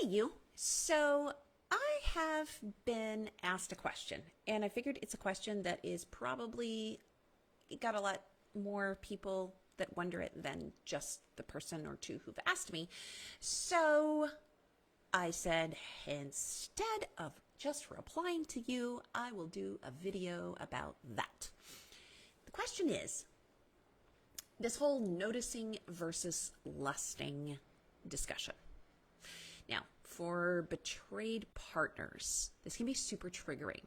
Hey, you. So I have been asked a question, and I figured it's a question that is probably got a lot more people that wonder it than just the person or two who've asked me. So I said, instead of just replying to you, I will do a video about that. The question is this whole noticing versus lusting discussion. Now, for betrayed partners, this can be super triggering.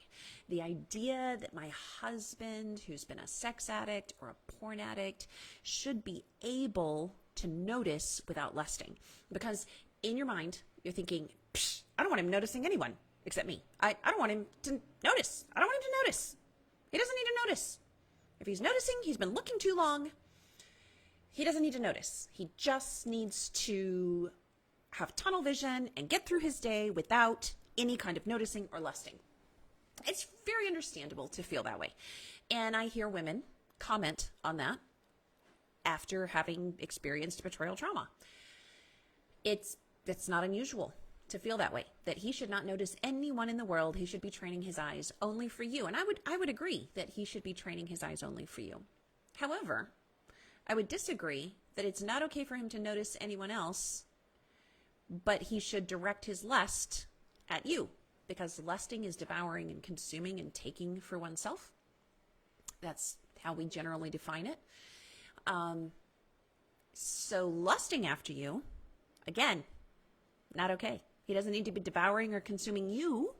The idea that my husband, who's been a sex addict or a porn addict, should be able to notice without lusting. Because in your mind, you're thinking, I don't want him noticing anyone except me. I don't want him to notice. I don't want him to notice. He doesn't need to notice. If he's noticing, he's been looking too long. He doesn't need to notice. He just needs to have tunnel vision and get through his day without any kind of noticing or lusting. It's very understandable to feel that way. And I hear women comment on that after having experienced betrayal trauma. It's not unusual to feel that way, that he should not notice anyone in the world. He should be training his eyes only for you. And I would agree that he should be training his eyes only for you. However, I would disagree that it's not okay for him to notice anyone else, but he should direct his lust at you, because lusting is devouring and consuming and taking for oneself. That's how we generally define it. So lusting after you, again, not okay. He doesn't need to be devouring or consuming you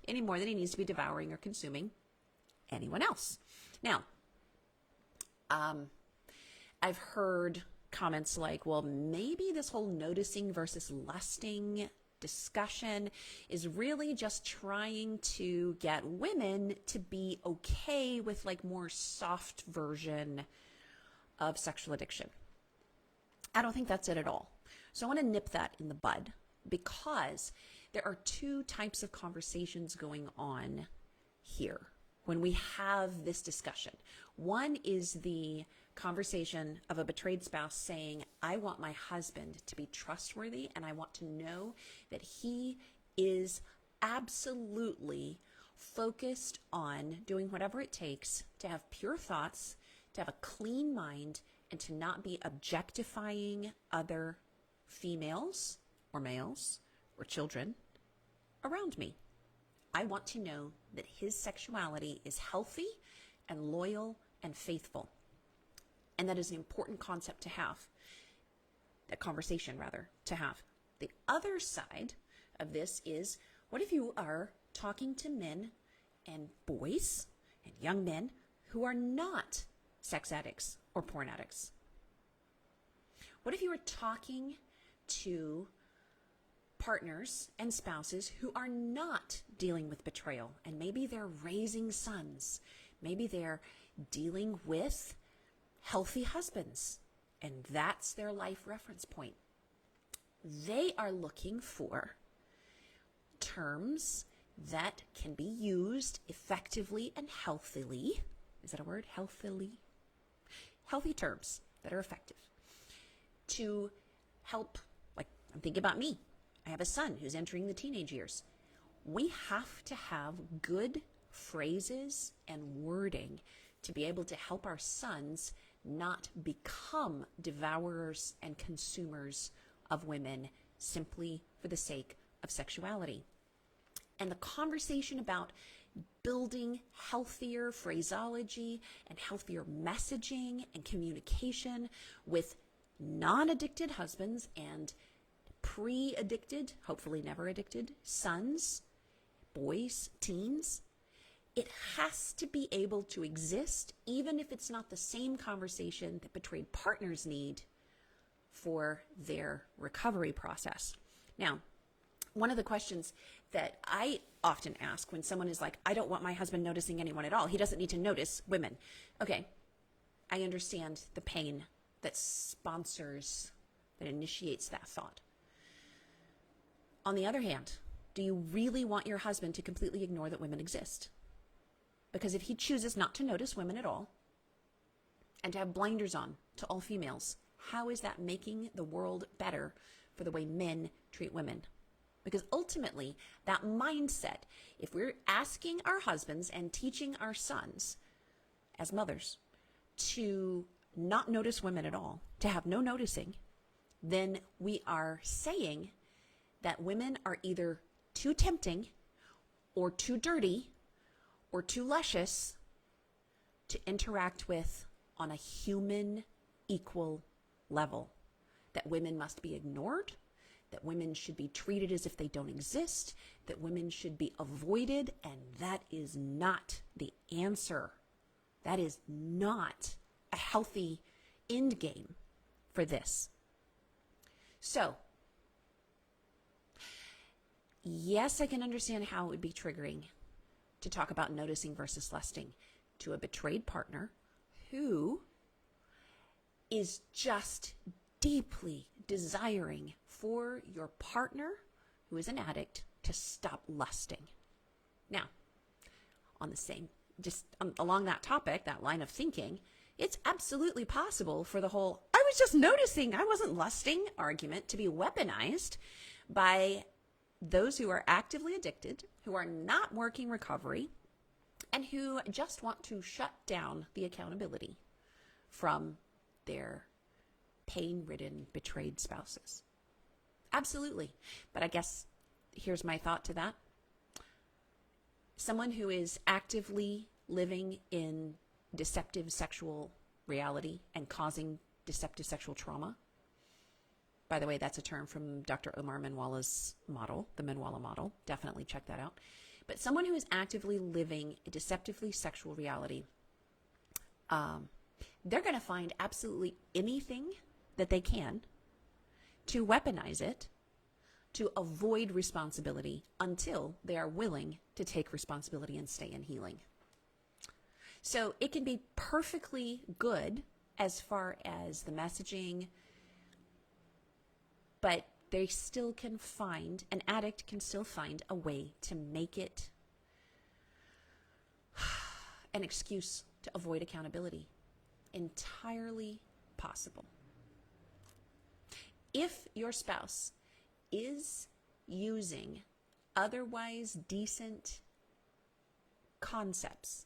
any more than he needs to be devouring or consuming anyone else. Now, I've heard comments like, well, maybe this whole noticing versus lusting discussion is really just trying to get women to be okay with like more soft version of sexual addiction. I don't think that's it at all. So I want to nip that in the bud, because there are two types of conversations going on here when we have this discussion. One is the conversation of a betrayed spouse saying, I want my husband to be trustworthy, and I want to know that he is absolutely focused on doing whatever it takes to have pure thoughts, to have a clean mind, and to not be objectifying other females or males or children around me. I want to know that his sexuality is healthy and loyal and faithful. And that is an important concept to have, a conversation rather, to have. The other side of this is, what if you are talking to men and boys and young men who are not sex addicts or porn addicts? What if you were talking to partners and spouses who are not dealing with betrayal, and maybe they're raising sons, maybe they're dealing with healthy husbands, and that's their life reference point? They are looking for terms that can be used effectively and healthily. Is that a word? Healthily? Healthy terms that are effective to help. Like, I'm thinking about me. I have a son who's entering the teenage years. We have to have good phrases and wording to be able to help our sons not become devourers and consumers of women simply for the sake of sexuality. And the conversation about building healthier phraseology and healthier messaging and communication with non-addicted husbands and pre-addicted, hopefully never addicted, sons, boys, teens, it has to be able to exist, even if it's not the same conversation that betrayed partners need for their recovery process. Now, one of the questions that I often ask when someone is like, I don't want my husband noticing anyone at all. He doesn't need to notice women. Okay, I understand the pain that sponsors, that initiates that thought. On the other hand, do you really want your husband to completely ignore that women exist? Because if he chooses not to notice women at all and to have blinders on to all females, how is that making the world better for the way men treat women? Because ultimately, that mindset, if we're asking our husbands and teaching our sons as mothers to not notice women at all, to have no noticing, then we are saying that women are either too tempting or too dirty or too luscious to interact with on a human equal level. That women must be ignored, that women should be treated as if they don't exist, that women should be avoided, and that is not the answer. That is not a healthy end game for this. So, yes, I can understand how it would be triggering to talk about noticing versus lusting to a betrayed partner who is just deeply desiring for your partner who is an addict to stop lusting. Now, along that topic, that line of thinking, it's absolutely possible for the whole, I was just noticing, I wasn't lusting argument to be weaponized by those who are actively addicted, who are not working recovery, and who just want to shut down the accountability from their pain-ridden, betrayed spouses. Absolutely. But I guess here's my thought to that. Someone who is actively living in deceptive sexual reality and causing deceptive sexual trauma. By the way, that's a term from Dr. Omar Menwala's model, the Menwala model. Definitely check that out. But someone who is actively living a deceptively sexual reality, they're going to find absolutely anything that they can to weaponize it, to avoid responsibility until they are willing to take responsibility and stay in healing. So it can be perfectly good as far as the messaging, but they still can find, an addict can still find a way to make it an excuse to avoid accountability. Entirely possible. If your spouse is using otherwise decent concepts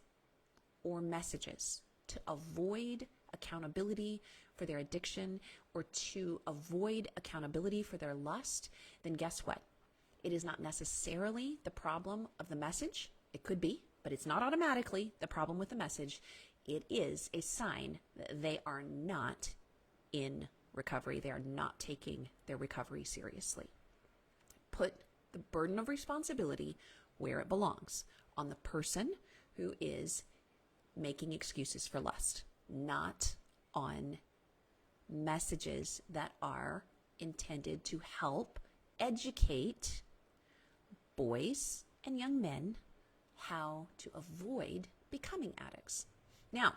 or messages to avoid accountability for their addiction or to avoid accountability for their lust, then guess what? It is not necessarily the problem of the message. It could be, but it's not automatically the problem with the message. It is a sign that they are not in recovery. They are not taking their recovery seriously. Put the burden of responsibility where it belongs, on the person who is making excuses for lust, not on messages that are intended to help educate boys and young men how to avoid becoming addicts. Now,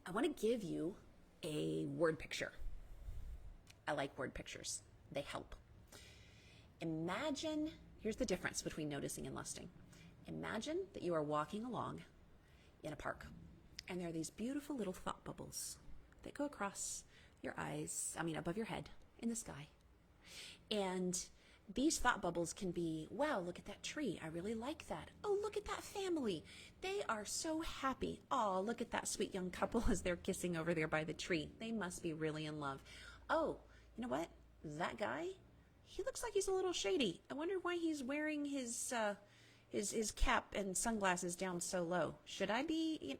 I want to give you a word picture. I like word pictures. They help. Imagine, here's the difference between noticing and lusting. Imagine that you are walking along in a park, and there are these beautiful little thought bubbles that go across your eyes, above your head in the sky. And these thought bubbles can be, wow, look at that tree. I really like that. Oh, look at that family. They are so happy. Oh, look at that sweet young couple as they're kissing over there by the tree. They must be really in love. Oh, you know what? That guy, he looks like he's a little shady. I wonder why he's wearing his cap and sunglasses down so low. Should I be,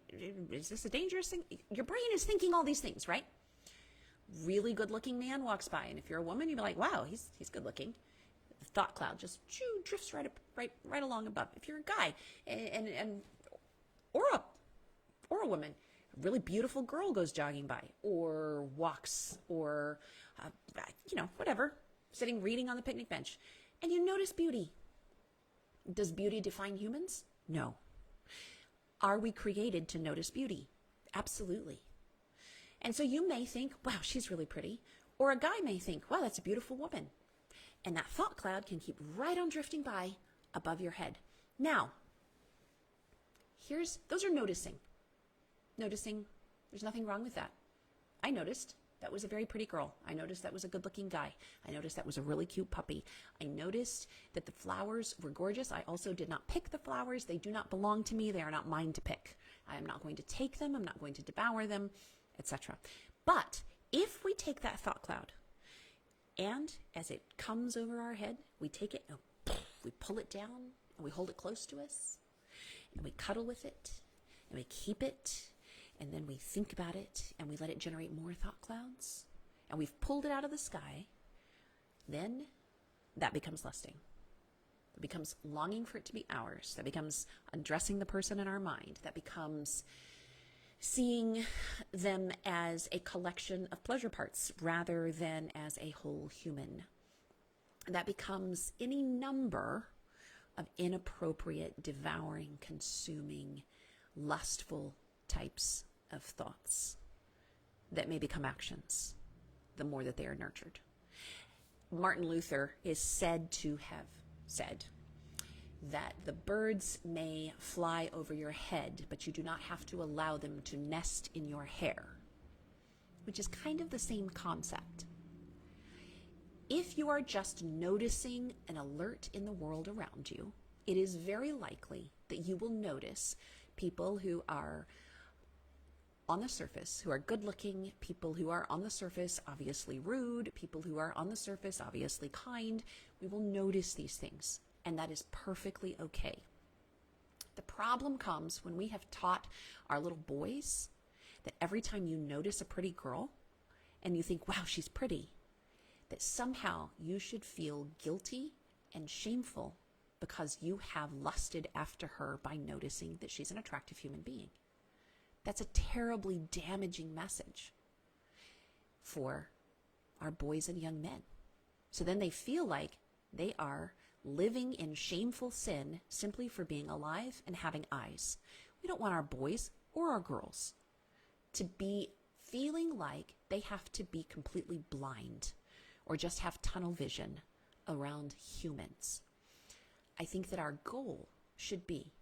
is this a dangerous thing? Your brain is thinking all these things, right? Really good looking man walks by. And if you're a woman, you'd be like, wow, he's good looking. The thought cloud just drifts right along above. If you're a guy or a woman, a really beautiful girl goes jogging by or walks or, whatever, sitting reading on the picnic bench, and you notice beauty. Does beauty define humans? No. Are we created to notice beauty? Absolutely. And so you may think, wow, she's really pretty. Or a guy may think, wow, that's a beautiful woman. And that thought cloud can keep right on drifting by above your head. Now, those are noticing. Noticing, there's nothing wrong with that. I noticed that was a very pretty girl. I noticed that was a good-looking guy. I noticed that was a really cute puppy. I noticed that the flowers were gorgeous. I also did not pick the flowers. They do not belong to me. They are not mine to pick. I am not going to take them. I'm not going to devour them, etc. But if we take that thought cloud and as it comes over our head, we take it and we pull it down and we hold it close to us and we cuddle with it and we keep it and then we think about it and we let it generate more thought clouds and we've pulled it out of the sky, then that becomes lusting. It becomes longing for it to be ours. That becomes undressing the person in our mind. That becomes seeing them as a collection of pleasure parts rather than as a whole human. That becomes any number of inappropriate, devouring, consuming, lustful types of thoughts that may become actions the more that they are nurtured. Martin Luther is said to have said that the birds may fly over your head, but you do not have to allow them to nest in your hair, which is kind of the same concept. If you are just noticing an alert in the world around you, it is very likely that you will notice people who are on the surface, who are good looking, people who are on the surface obviously rude, people who are on the surface obviously kind. We will notice these things, and that is perfectly okay. The problem comes when we have taught our little boys that every time you notice a pretty girl and you think, wow, she's pretty, that somehow you should feel guilty and shameful because you have lusted after her by noticing that she's an attractive human being. That's a terribly damaging message for our boys and young men. So then they feel like they are living in shameful sin simply for being alive and having eyes. We don't want our boys or our girls to be feeling like they have to be completely blind or just have tunnel vision around humans. I think that our goal should be,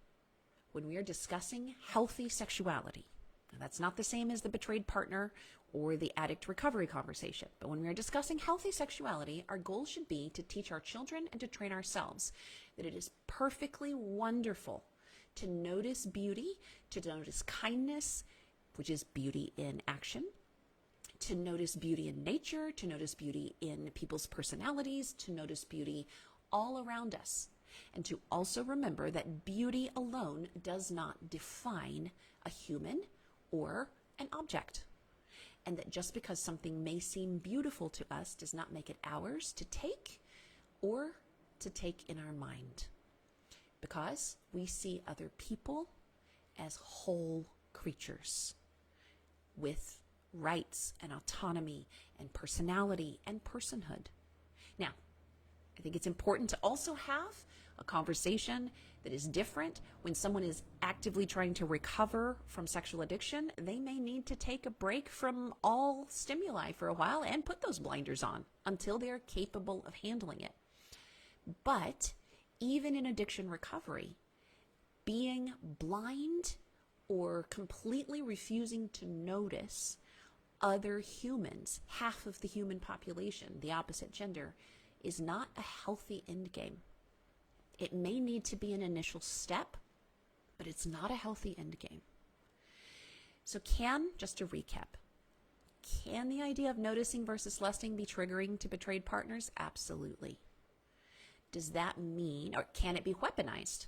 when we are discussing healthy sexuality, now that's not the same as the betrayed partner or the addict recovery conversation, but when we are discussing healthy sexuality, our goal should be to teach our children and to train ourselves that it is perfectly wonderful to notice beauty, to notice kindness, which is beauty in action, to notice beauty in nature, to notice beauty in people's personalities, to notice beauty all around us. And to also remember that beauty alone does not define a human or an object. And that just because something may seem beautiful to us does not make it ours to take or to take in our mind. Because we see other people as whole creatures with rights and autonomy and personality and personhood. Now, I think it's important to also have a conversation that is different when someone is actively trying to recover from sexual addiction. They may need to take a break from all stimuli for a while and put those blinders on until they're capable of handling it. But even in addiction recovery, being blind or completely refusing to notice other humans, half of the human population, the opposite gender, is not a healthy end game. It may need to be an initial step, but it's not a healthy end game. So just to recap, can the idea of noticing versus lusting be triggering to betrayed partners? Absolutely. Does that mean, or can it be weaponized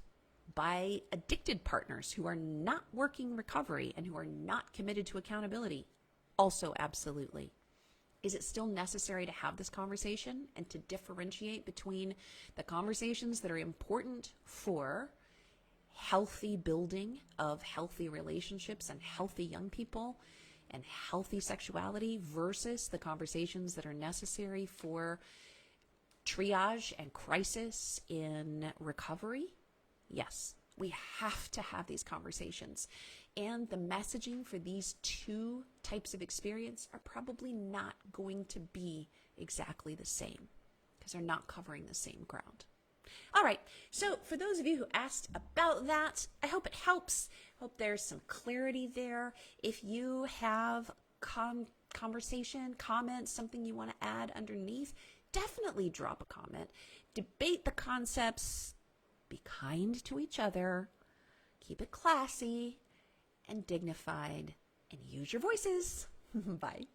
by addicted partners who are not working recovery and who are not committed to accountability? Also, absolutely. Is it still necessary to have this conversation and to differentiate between the conversations that are important for healthy building of healthy relationships and healthy young people and healthy sexuality versus the conversations that are necessary for triage and crisis in recovery? Yes, we have to have these conversations. And the messaging for these two types of experience are probably not going to be exactly the same because they're not covering the same ground. All right, so for those of you who asked about that, I hope it helps. Hope there's some clarity there. If you have conversation, comments, something you want to add underneath, definitely drop a comment. Debate the concepts, be kind to each other, keep it classy and dignified, and use your voices. Bye.